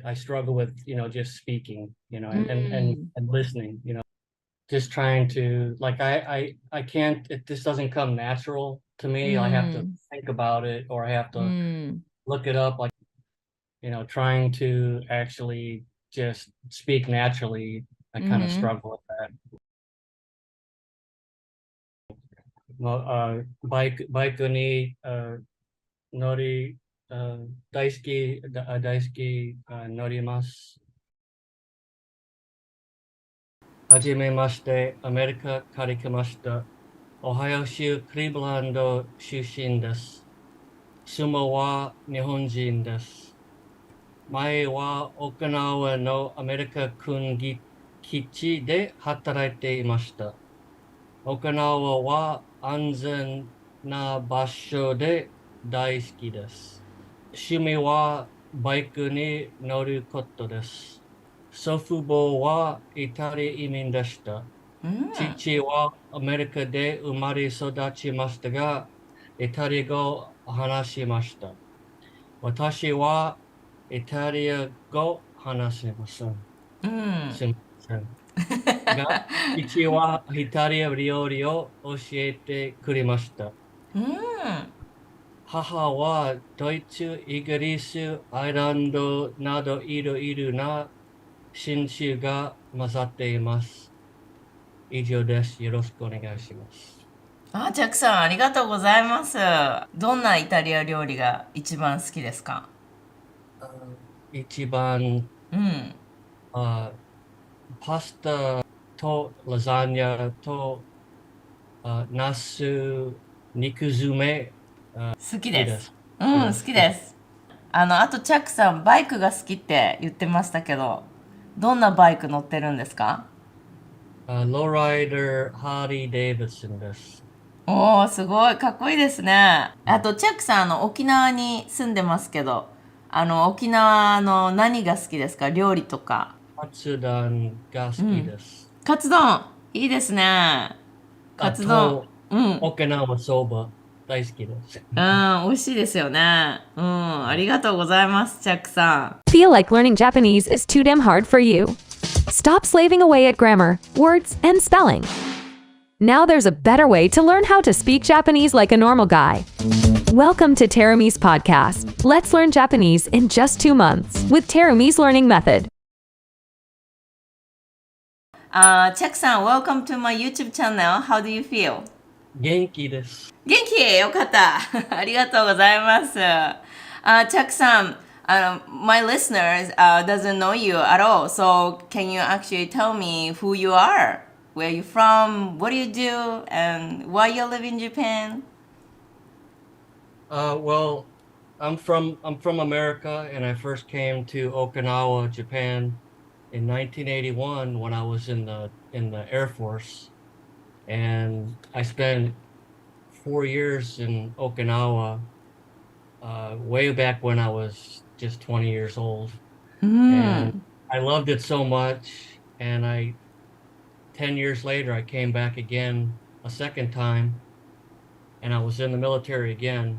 I struggle with, just speaking, う ん。and listening, just trying to like I can't this doesn't come natural to う me. I have to ん。think about it or I have う to ん。look it up, like, trying to actually just speak naturally. I う kind of ん。struggle with that. バイクに乗り、大好き、乗ります。はじめまして、アメリカから来ました。オハイオ州クリーブランド出身です。妻は日本人です。前は沖縄のアメリカ軍基地で働いていました。沖縄は安全な場所で大好きです。趣味はバイクに乗ることです。祖父母はイタリア移民でした。うん。父はアメリカで生まれ育ちましたが、イタリア語を話しました。私はイタリア語を話せません。うん。すみません。が、父はイタリア料理を教えてくれました。うん。母はドイツ、イギリス、アイルランドなどいろいろな新種が混ざっています。以上です。よろしくお願いします。あ、ジャックさん、ありがとうございます。どんなイタリア料理が一番好きですか？一番、うん。あ、パスタとラザニアとナス、肉詰め、好きです。好きです。うん、好好きです。きです。あと、チャックさん、バイクが好きって言ってましたけど、どんなバイク乗ってるんですか？ローライダー、ハーリー・デイビッドソンです。おー、すごい、かっこいいですね。あと、チャックさん、沖縄に住んでますけど、沖縄の何が好きですか？料理とか。カツ丼が好きうん。です。カツ丼、いいですね。カツ丼、うん。沖縄そば大好きです。うん、美味しいですよね。うん、ありがとうございます、チャックさん。Feel like learning Japanese is too damn hard for you? Stop slaving away at grammar, words, and spelling. Now there's a better way to learn how to speak Japanese like a normal guy. Welcome to Terumi's podcast. Let's learn Japanese in just 2 months with Terumi's learning method. チャックさん、Welcome to my YouTube channel. How do you feel? 元気です。元気よかった。ありがとうございます。チャックさん、my listeners doesn't know you at all. So can you actually tell me who you are? Where you from? What do you do? And why you live in Japan? Well, I'm from America, and I first came to Okinawa, Japan, in 1981 when I was in the Air Force, and I spent 4 years in Okinawa, way back when I was just 20 years old, う and ん。I loved it so much. And 10 years later, I came back again a second time, and I was in the military again,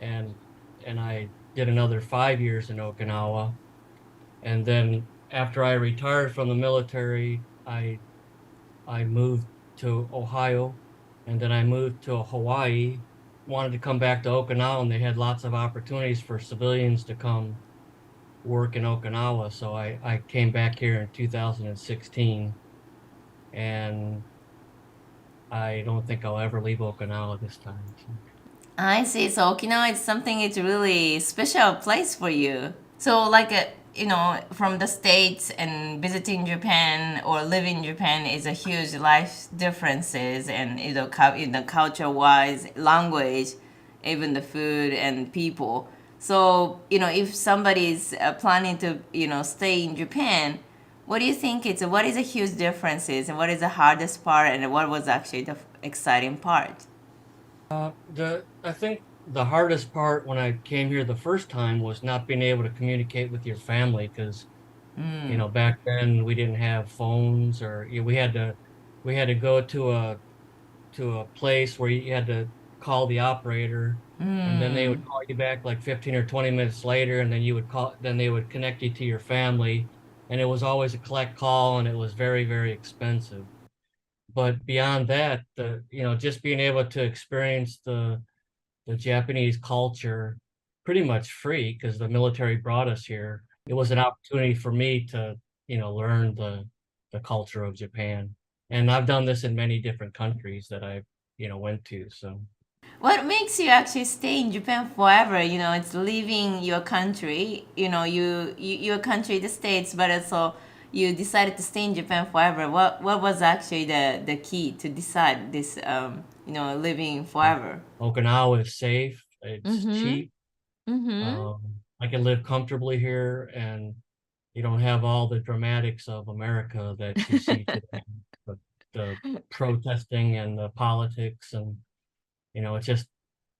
and I did another 5 years in Okinawa. And then after I retired from the military, I moved to Ohio, and then I moved to Hawaii. Wanted to come back to Okinawa, and they had lots of opportunities for civilians to come work in Okinawa. So I came back here in 2016, and I don't think I'll ever leave Okinawa this time. So. I see. So Okinawa is something, it's really special place for you. So like, from the States and visiting Japan or living in Japan is a huge life differences and, culture wise, language, even the food and people. So, if somebody is planning to, stay in Japan, what do you think what is the huge differences and what is the hardest part and what was actually the exciting part? I think the hardest part when I came here the first time was not being able to communicate with your family because, back then we didn't have phones or we had to go to a place where you had to call the operator, and then they would Mm. call you back like 15 or 20 minutes later, and then they would connect you to your family, and it was always a collect call, and it was very, very expensive. But beyond that, just being able to experience the Japanese culture pretty much free because the military brought us here. It was an opportunity for me to, learn the culture of Japan. And I've done this in many different countries that I've, went to. So What makes you actually stay in Japan forever? It's leaving your country. Your country, the States, but also you decided to stay in Japan forever. What was actually the key to decide this? Living forever. Okinawa is safe, it's Mm-hmm. cheap. Mm-hmm. I can live comfortably here, and you don't have all the dramatics of America that you see today, the protesting and the politics, and it's just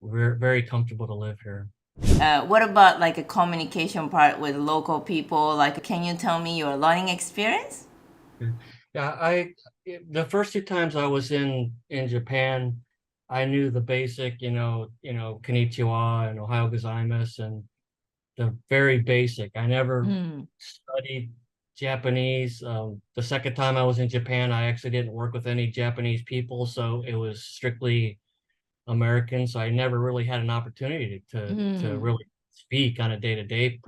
we're very comfortable to live here. What about like a communication part with local people? Like, can you tell me your learning experience? Yeah, the first two times I was in Japan, I knew the basic, konnichiwa and Ohio gozaimasu and the very basic. I never Mm. studied Japanese. The second time I was in Japan, I actually didn't work with any Japanese people, so it was strictly American. So I never really had an opportunity to Mm. really speak on a day-to-day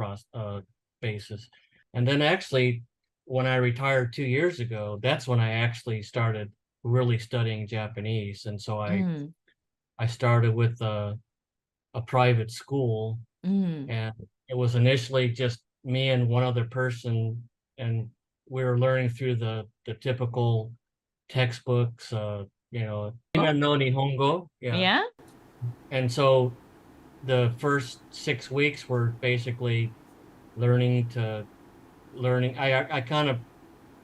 basis. And then actually, when I retired 2 years ago, that's when I actually started really studying Japanese. And so Mm. I started with a private school, Mm. and it was initially just me and one other person, and we were learning through the typical textbooks, no Nihongo, yeah. Yeah. And so the first 6 weeks were basically learning. I kind of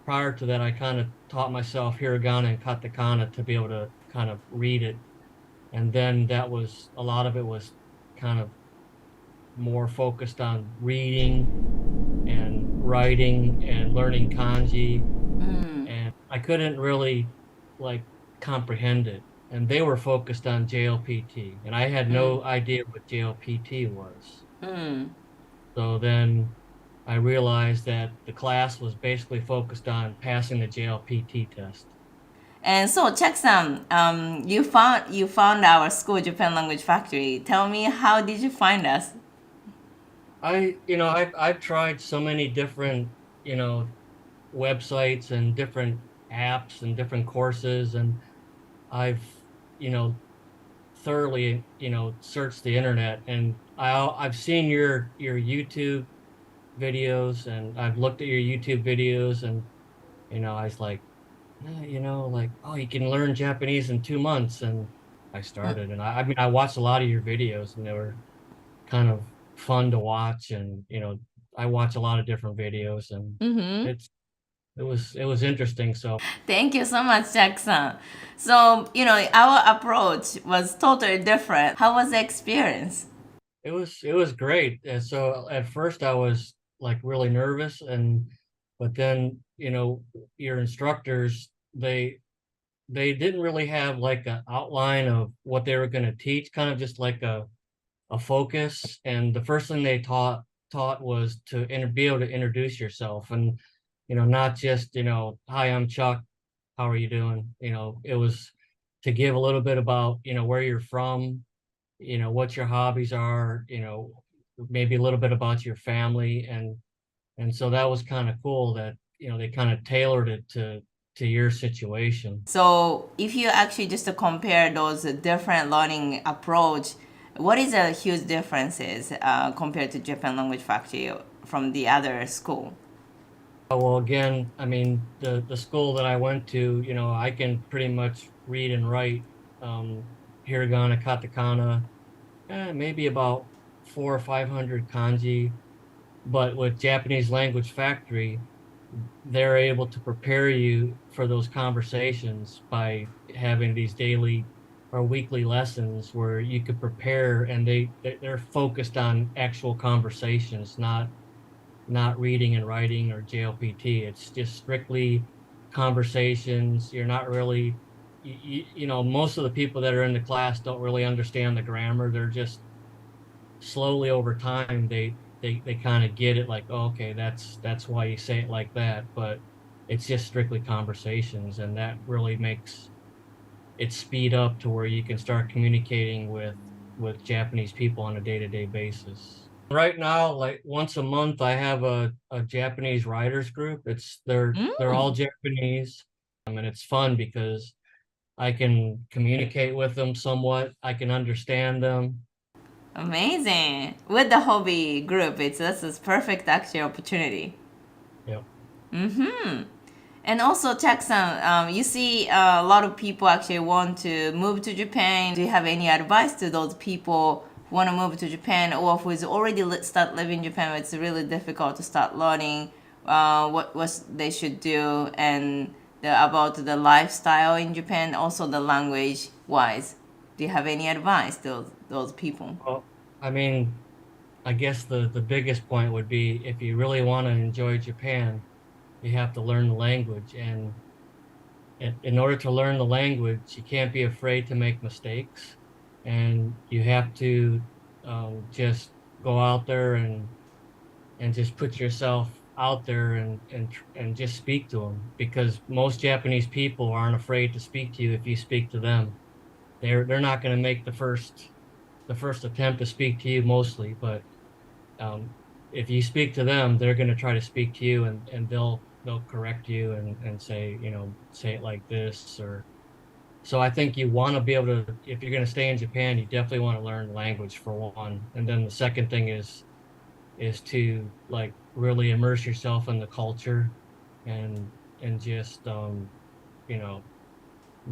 prior to that, I kind of taught myself hiragana and katakana to be able to kind of read it, and then that was a lot of it was kind of more focused on reading and writing and learning kanji, Mm. and I couldn't really like comprehend it. And they were focused on JLPT, and I had Mm. no idea what JLPT was. Mm. So then I realized that the class was basically focused on passing the JLPT test. And so, Chuck-san, you found our school, Japan Language Factory. Tell me, how did you find us? I've tried so many different, you know, websites and different apps and different courses, and I've, you know, thoroughly, searched the internet, and I've seen your YouTube videos, and I've looked at your YouTube videos, and I was like, like, oh, you can learn Japanese in 2 months, and I started, and I mean, I watched a lot of your videos, and they were kind of fun to watch, and I watch a lot of different videos, and Mm-hmm. it's it was interesting. So Thank you so much, Chuck-san. So, our approach was totally different. How was the experience? it was great. And so at first I was like really nervous, but then your instructors, they didn't really have like an outline of what they were going to teach, kind of just like a focus. And the first thing they taught was to be able to introduce yourself, and not just hi, I'm Chuck, how are you doing. It was to give a little bit about where you're from, what your hobbies are, maybe a little bit about your family, and so that was kind of cool that they kind of tailored it to your situation. So, if you actually just to compare those different learning approach, what is the huge differences compared to Japan Language Factory from the other school? Well, again, I mean, the school that I went to, I can pretty much read and write hiragana, katakana, maybe about 400 or 500 kanji. But with Japanese Language Factory, they're able to prepare you for those conversations by having these daily or weekly lessons where you could prepare, and they're focused on actual conversations, not reading and writing or JLPT. It's just strictly conversations. You're not really, most of the people that are in the class don't really understand the grammar. They're just slowly over time they kind of get it, like, oh, okay, that's why you say it like that. But it's just strictly conversations, and that really makes it speed up to where you can start communicating with Japanese people on a day-to-day basis. Right now, like once a month, I have a Japanese writers group. They're all Mm, Japanese, and it's fun because I can communicate with them somewhat. I can understand them. amazing. With the hobby group, that's a perfect actually opportunity. Yep. Mm-hmm. And also, Jackson, you see a lot of people actually want to move to Japan. Do you have any advice to those people who want to move to Japan, or who's already start living in Japan, but it's really difficult to start learning what they should do, and about the lifestyle in Japan, also the language wise? Do you have any advice to those people? Well, I mean, I guess the biggest point would be, if you really want to enjoy Japan, you have to learn the language. And in order to learn the language, you can't be afraid to make mistakes, and you have to just go out there and just put yourself out there and just speak to them, because most Japanese people aren't afraid to speak to you if you speak to them. They're not going to make the first attempt to speak to you mostly, but um, if you speak to them, they're going to try to speak to you, and they'll correct you and say, say it like this. Or so I think you want to be able to, if you're going to stay in Japan, you definitely want to learn the language for one. And then the second thing is to, like, really immerse yourself in the culture, and just you know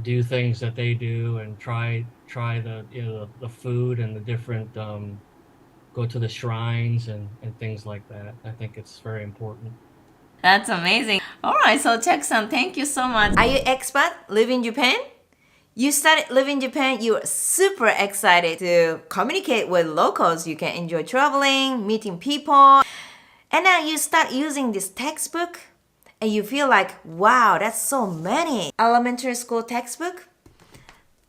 do things that they do, and try the food and the different go to the shrines and things like that. I think it's very important. That's amazing. All right, so Jackson, thank you so much. Are you expat live in Japan? You started living in Japan, you're super excited to communicate with locals. You can enjoy traveling, meeting people. And now you start using this textbook and you feel like, wow, that's so many. Elementary school textbook,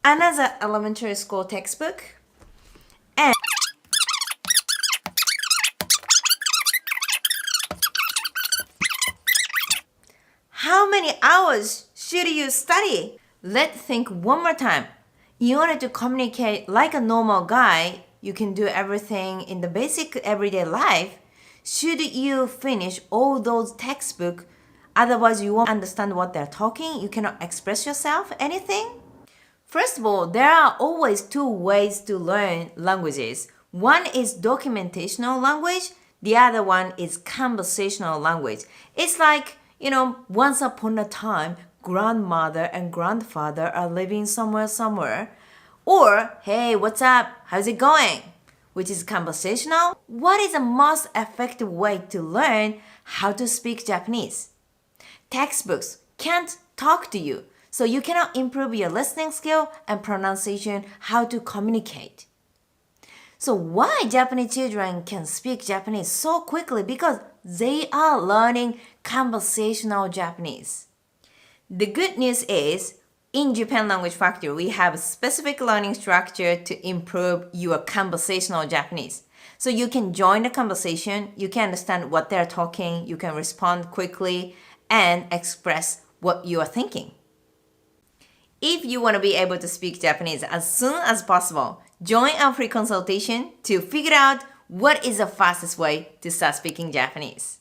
another elementary school textbook, and how many hours should you study? Let's think one more time. In order to communicate like a normal guy, you can do everything in the basic everyday life. Should you finish all those textbooks? Otherwise, you won't understand what they're talking. You cannot express yourself, anything. First of all, there are always two ways to learn languages. One is documentational language, the other one is conversational language. It's like, once upon a time, grandmother and grandfather are living somewhere. Or, hey, what's up? How's it going? Which is conversational. What is the most effective way to learn how to speak Japanese? Textbooks can't talk to you, so you cannot improve your listening skill and pronunciation, how to communicate. So why Japanese children can speak Japanese so quickly? Because they are learning conversational Japanese. The good news is, in Japan Language Factory, we have a specific learning structure to improve your conversational Japanese. So you can join the conversation, you can understand what they're talking, you can respond quickly, and express what you are thinking. If you want to be able to speak Japanese as soon as possible, join our free consultation to figure out what is the fastest way to start speaking Japanese.